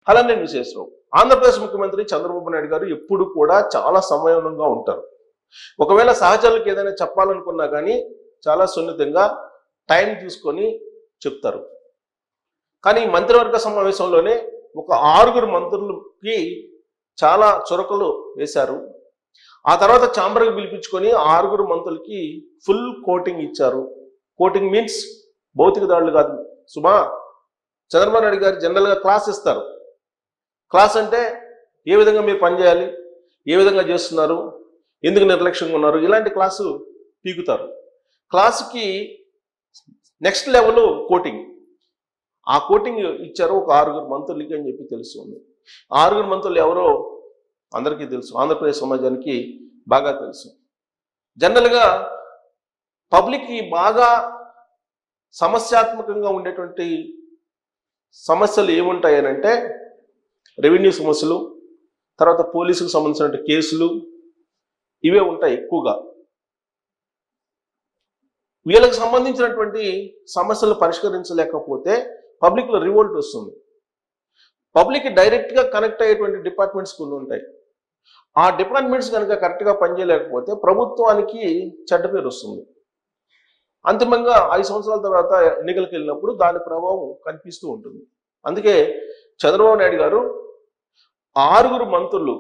అలానే విశేషం ఆంధ్రప్రదేశ్ ముఖ్యమంత్రి చంద్రబాబు నాయుడు గారు ఎప్పుడు కూడా చాలా సంయమనంగా ఉంటారు. ఒకవేళ సహచరులకు ఏదైనా చెప్పాలనుకున్నా కానీ చాలా సున్నితంగా టైం తీసుకొని చెప్తారు. కానీ మంత్రివర్గ సమావేశంలోనే ఒక 6 మంత్రులకి చాలా చురకలు వేశారు. ఆ తర్వాత ఛాంబర్కి పిలిపించుకొని 6 మంత్రులకి ఫుల్ కోటింగ్ ఇచ్చారు. కోటింగ్ మీన్స్ భౌతిక దాడులు కాదు సుమా. చంద్రబాబు నాయుడు గారు జనరల్గా క్లాస్ ఇస్తారు. క్లాస్ అంటే ఏ విధంగా మీరు పనిచేయాలి, ఏ విధంగా చేస్తున్నారు, ఎందుకు నిర్లక్ష్యంగా ఉన్నారు, ఇలాంటి క్లాసు పీకుతారు. క్లాసుకి నెక్స్ట్ లెవెల్ కోటింగ్. ఆ కోటింగ్ ఇచ్చారు ఒక 6 మంత్రులకి అని చెప్పి తెలుస్తుంది. 6 మంత్రులు ఎవరో అందరికీ తెలుసు, ఆంధ్రప్రదేశ్ సమాజానికి బాగా తెలుసు. జనరల్గా పబ్లిక్కి బాగా సమస్యాత్మకంగా ఉండేటువంటి సమస్యలు ఏముంటాయనంటే రెవెన్యూ సమస్యలు, తర్వాత పోలీసులకు సంబంధించిన కేసులు, ఇవే ఉంటాయి ఎక్కువగా. వీళ్ళకి సంబంధించినటువంటి సమస్యలు పరిష్కరించలేకపోతే పబ్లిక్లో రివోల్ట్ వస్తుంది. పబ్లిక్ డైరెక్ట్గా కనెక్ట్ అయ్యేటువంటి డిపార్ట్మెంట్స్ కొన్ని ఉంటాయి. ఆ డిపార్ట్మెంట్స్ కనుక కరెక్ట్గా పనిచేయలేకపోతే ప్రభుత్వానికి చెడ్డ పేరు వస్తుంది. అంతిమంగా 5 సంవత్సరాల తర్వాత ఎన్నికలకు వెళ్ళినప్పుడు దాని ప్రభావం కనిపిస్తూ ఉంటుంది. అందుకే చంద్రబాబు నాయుడు గారు 6 మంత్రులు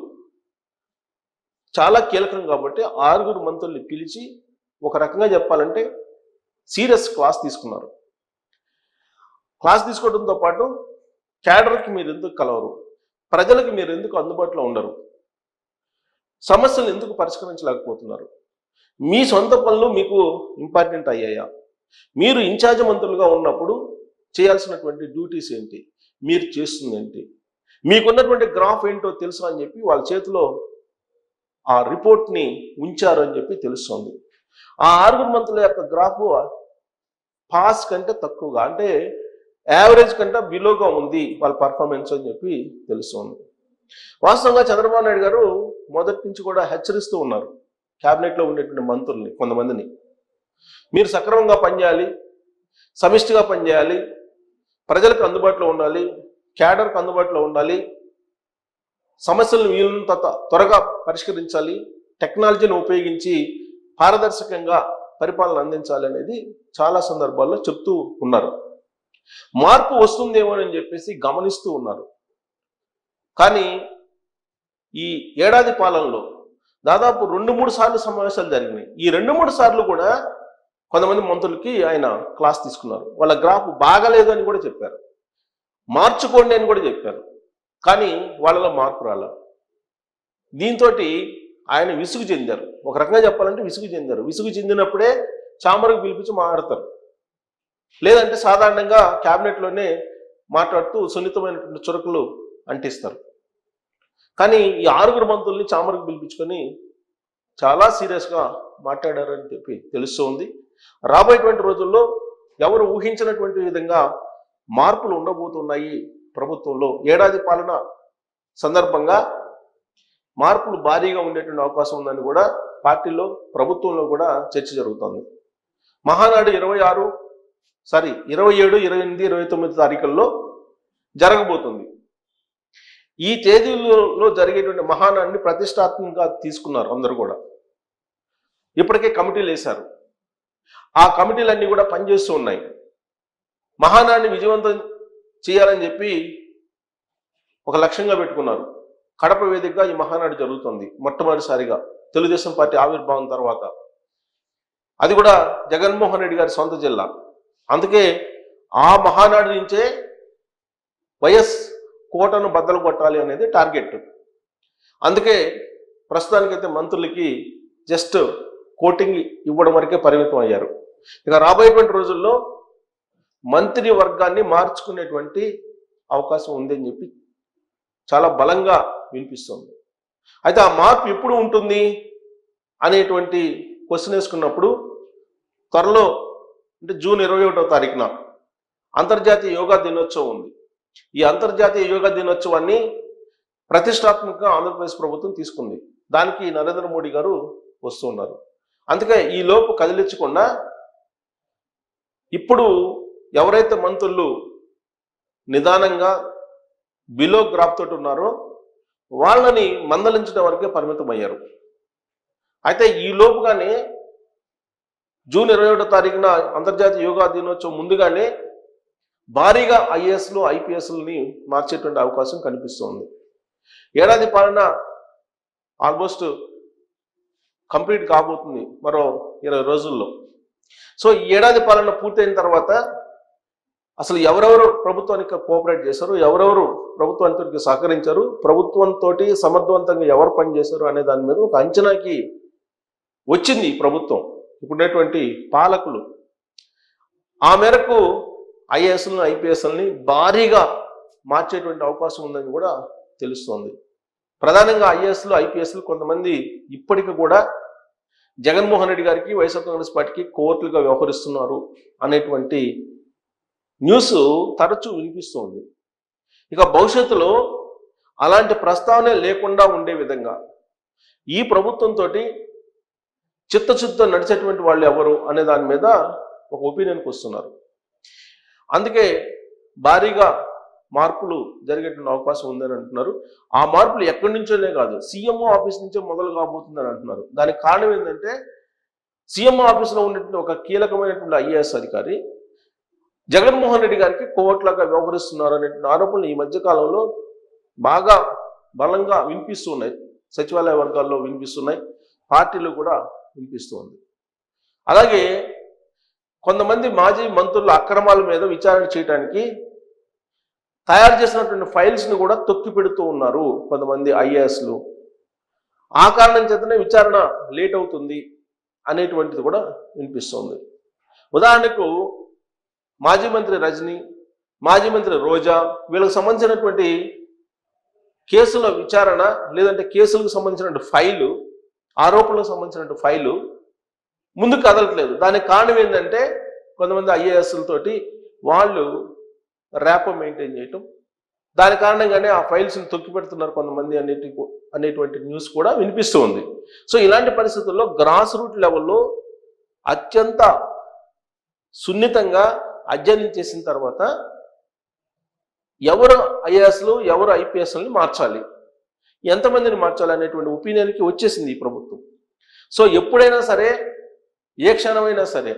చాలా కీలకం కాబట్టి 6 మంత్రుల్ని పిలిచి ఒక రకంగా చెప్పాలంటే సీరియస్ క్లాస్ తీసుకున్నారు. క్లాస్ తీసుకోవడంతో పాటు క్యాడర్కి మీరు ఎందుకు కలవరు, ప్రజలకు మీరు ఎందుకు అందుబాటులో ఉండరు, సమస్యలు ఎందుకు పరిష్కరించలేకపోతున్నారు, మీ సొంత పనులు మీకు ఇంపార్టెంట్ అయ్యాయా, మీరు ఇన్ఛార్జ్ మంత్రులుగా ఉన్నప్పుడు చేయాల్సినటువంటి డ్యూటీస్ ఏంటి, మీరు చేస్తుంది ఏంటి, మీకున్నటువంటి గ్రాఫ్ ఏంటో తెలుసు అని చెప్పి వాళ్ళ చేతిలో ఆ రిపోర్ట్ని ఉంచారు అని చెప్పి తెలుస్తుంది. ఆ 6 మంత్రుల యొక్క గ్రాఫ్ పాస్ కంటే తక్కువగా, అంటే యావరేజ్ కంటే బిలోగా ఉంది వాళ్ళ పర్ఫార్మెన్స్ అని చెప్పి తెలుస్తుంది. వాస్తవంగా చంద్రబాబు నాయుడు గారు మొదటి నుంచి కూడా హెచ్చరిస్తూ ఉన్నారు క్యాబినెట్లో ఉండేటువంటి మంత్రుల్ని, కొంతమందిని, మీరు సక్రమంగా పనిచేయాలి, సమిష్టిగా పనిచేయాలి, ప్రజలకు అందుబాటులో ఉండాలి, క్యాడర్కి అందుబాటులో ఉండాలి, సమస్యలను వీలున్నంత త్వరగా పరిష్కరించాలి, టెక్నాలజీని ఉపయోగించి పారదర్శకంగా పరిపాలన అందించాలి అనేది చాలా సందర్భాల్లో చెప్తూ ఉన్నారు. మార్పు వస్తుందేమోనని చెప్పేసి గమనిస్తూ ఉన్నారు. కానీ ఈ ఏడాది పాలనలో దాదాపు 2-3 సార్లు సమావేశాలు జరిగినాయి. ఈ 2-3 సార్లు కూడా కొంతమంది మంత్రులకి ఆయన క్లాస్ తీసుకున్నారు. వాళ్ళ గ్రాఫ్ బాగలేదు అని కూడా చెప్పారు, మార్చుకోండి అని కూడా చెప్పారు. కానీ వాళ్ళలో మార్పు రాల. దీంతో ఆయన విసుగు చెందారు. ఒక రకంగా చెప్పాలంటే విసుగు చెందారు. విసుగు చెందినప్పుడే ఛాంబర్కి పిలిపించి మాట్లాడతారు, లేదంటే సాధారణంగా క్యాబినెట్లోనే మాట్లాడుతూ సున్నితమైనటువంటి చురకలు అంటిస్తారు. కానీ ఈ 6 మంత్రుల్ని ఛాంబర్కి పిలిపించుకొని చాలా సీరియస్గా మాట్లాడారని చెప్పి తెలుస్తుంది. రాబోయేటువంటి రోజుల్లో ఎవరు ఊహించినటువంటి విధంగా మార్పులు ఉండబోతున్నాయి ప్రభుత్వంలో. ఏడాది పాలన సందర్భంగా మార్పులు భారీగా ఉండేటువంటి అవకాశం ఉందని కూడా పార్టీలో, ప్రభుత్వంలో కూడా చర్చ జరుగుతోంది. మహానాడు 27, 28, 29 తారీఖుల్లో జరగబోతుంది. ఈ తేదీలలో జరిగేటువంటి మహానాడిని ప్రతిష్టాత్మకంగా తీసుకున్నారు అందరూ కూడా. ఇప్పటికే కమిటీలు వేశారు. ఆ కమిటీలన్నీ కూడా పనిచేస్తూ ఉన్నాయి. మహానాడిని విజయవంతం చేయాలని చెప్పి ఒక లక్ష్యంగా పెట్టుకున్నారు. కడప వేదికగా ఈ మహానాడు జరుగుతుంది మొట్టమొదటిసారిగా తెలుగుదేశం పార్టీ ఆవిర్భావం తర్వాత. అది కూడా జగన్మోహన్ రెడ్డి గారి సొంత జిల్లా. అందుకే ఆ మహానాడు నుంచే వైఎస్ కోటను బద్దలు కొట్టాలి అనేది టార్గెట్. అందుకే ప్రస్తుతానికైతే మంత్రులకి జస్ట్ కోటింగ్ ఇవ్వడం వరకే పరిమితం అయ్యారు. ఇక రాబోయేటువంటి రోజుల్లో మంత్రి వర్గాన్ని మార్చుకునేటువంటి అవకాశం ఉందని చెప్పి చాలా బలంగా వినిపిస్తుంది. అయితే ఆ మార్పు ఎప్పుడు ఉంటుంది అనేటువంటి క్వశ్చన్ వేసుకున్నప్పుడు త్వరలో, అంటే జూన్ 21వ తారీఖున అంతర్జాతీయ యోగా దినోత్సవం ఉంది. ఈ అంతర్జాతీయ యోగా దినోత్సవాన్ని ప్రతిష్టాత్మకంగా ఆంధ్రప్రదేశ్ ప్రభుత్వం తీసుకుంది. దానికి నరేంద్ర మోడీ గారు వస్తున్నారు. అందుకే ఈ లోపు కదిలించకుండా ఇప్పుడు ఎవరైతే మంత్రులు నిదానంగా బిలో గ్రాఫ్ తోటి ఉన్నారో వాళ్ళని మందలించడం వరకే పరిమితం అయ్యారు. అయితే ఈ లోపుగానే జూన్ 21వ తారీఖున అంతర్జాతీయ యోగా దినోత్సవం ముందుగానే భారీగా ఐఏఎస్లు ఐపీఎస్లని మార్చేటువంటి అవకాశం కనిపిస్తోంది. ఏడాది పాలన ఆల్మోస్ట్ కంప్లీట్ కాబోతుంది మరో 20 రోజుల్లో. సో ఈ ఏడాది పాలన పూర్తయిన తర్వాత అసలు ఎవరెవరు ప్రభుత్వానికి కోఆపరేట్ చేశారు, ఎవరెవరు ప్రభుత్వానికి సహకరించారు, ప్రభుత్వంతో సమర్థవంతంగా ఎవరు పనిచేశారు అనే దాని మీద ఒక అంచనాకి వచ్చింది ఈ ప్రభుత్వం, ఇప్పుడున్నటువంటి పాలకులు. ఆ మేరకు ఐఏఎస్లను ఐపీఎస్లని భారీగా మార్చేటువంటి అవకాశం ఉందని కూడా తెలుస్తోంది. ప్రధానంగా ఐఏఎస్లు ఐపీఎస్లు కొంతమంది ఇప్పటికి కూడా జగన్మోహన్ రెడ్డి గారికి వైఎస్ఆర్ కాంగ్రెస్ పార్టీకి కోర్టులుగా వ్యవహరిస్తున్నారు అనేటువంటి న్యూస్ తరచూ వినిపిస్తోంది. ఇక భవిష్యత్తులో అలాంటి ప్రస్తావనే లేకుండా ఉండే విధంగా ఈ ప్రభుత్వంతో చిత్తశుద్ధితో నడిచేటువంటి వాళ్ళు ఎవరు అనే దాని మీద ఒక ఒపీనియన్కి వస్తున్నారు. అందుకే భారీగా మార్పులు జరిగేటువంటి అవకాశం ఉందని అంటున్నారు. ఆ మార్పులు ఎక్కడి నుంచోనే కాదు, సీఎంఓ ఆఫీస్ నుంచే మొదలు కాబోతుందని అంటున్నారు. దానికి కారణం ఏంటంటే సీఎంఓ ఆఫీస్లో ఉన్నటువంటి ఒక కీలకమైనటువంటి ఐఏఎస్ అధికారి జగన్మోహన్ రెడ్డి గారికి కోర్టులాగా వ్యవహరిస్తున్నారు అనేటువంటి ఆరోపణలు ఈ మధ్య కాలంలో బాగా బలంగా వినిపిస్తున్నాయి. సచివాలయ వర్గాల్లో వినిపిస్తున్నాయి, పార్టీలు కూడా వినిపిస్తుంది. అలాగే కొంతమంది మాజీ మంత్రుల అక్రమాల మీద విచారణ చేయడానికి తయారు చేసినటువంటి ఫైల్స్ని కూడా తొక్కి పెడుతూ ఉన్నారు కొంతమంది ఐఏఎస్లు. ఆ కారణం చేతనే విచారణ లేట్ అవుతుంది అనేటువంటిది కూడా వినిపిస్తుంది. ఉదాహరణకు మాజీ మంత్రి రజనీ, మాజీ మంత్రి రోజా, వీళ్ళకి సంబంధించినటువంటి కేసుల విచారణ లేదంటే కేసులకు సంబంధించినటువంటి ఫైలు, ఆరోపణలకు సంబంధించినటువంటి ఫైలు ముందుకు కదలట్లేదు. దానికి కారణం ఏంటంటే కొంతమంది ఐఏఎస్లతోటి వాళ్ళు ర్యాపో మెయింటైన్ చేయటం, దాని కారణంగానే ఆ ఫైల్స్ని తొక్కి పెడుతున్నారు కొంతమంది అనేటువంటి న్యూస్ కూడా వినిపిస్తూ ఉంది. సో ఇలాంటి పరిస్థితుల్లో గ్రాస్ రూట్ లెవెల్లో అత్యంత సున్నితంగా అధ్యయనం చేసిన తర్వాత ఎవరు ఐఏఎస్లు ఎవరు ఐపీఎస్లని మార్చాలి, ఎంతమందిని మార్చాలి అనేటువంటి ఒపీనియన్కి వచ్చేసింది ఈ ప్రభుత్వం. సో ఎప్పుడైనా సరే, ఏ క్షణమైనా సరే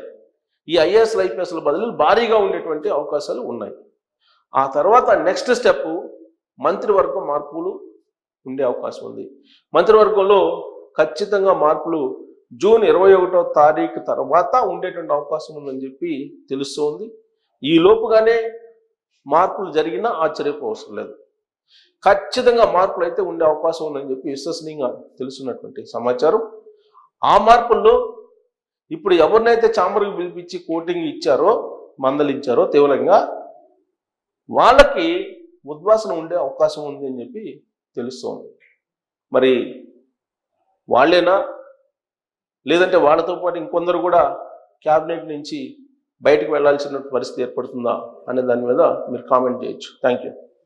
ఈ ఐఏఎస్లు ఐపీఎస్ల బదులు భారీగా ఉండేటువంటి అవకాశాలు ఉన్నాయి. ఆ తర్వాత నెక్స్ట్ స్టెప్ మంత్రివర్గ మార్పులు ఉండే అవకాశం ఉంది. మంత్రివర్గంలో ఖచ్చితంగా మార్పులు జూన్ 21వ తారీఖు తర్వాత ఉండేటువంటి అవకాశం ఉందని చెప్పి తెలుస్తోంది. ఈ లోపుగానే మార్పులు జరిగినా ఆశ్చర్యపోవసరం లేదు. ఖచ్చితంగా మార్పులు అయితే ఉండే అవకాశం ఉందని చెప్పి విశ్వసనీయంగా తెలుసున్నటువంటి సమాచారం. ఆ మార్పుల్లో ఇప్పుడు ఎవరినైతే చాంబర్కి పిలిపించి కోటింగ్ ఇచ్చారో, మందలించారో తీవ్రంగా, వాళ్ళకి ఉద్వాసన ఉండే అవకాశం ఉంది అని చెప్పి తెలుస్తోంది. మరి వాళ్ళేనా, లేదంటే వాళ్ళతో పాటు ఇంకొందరు కూడా క్యాబినెట్ నుంచి బయటకు వెళ్లాల్సిన పరిస్థితి ఏర్పడుతుందా అనే దాని మీద మీరు కామెంట్ చేయొచ్చు. Thank you.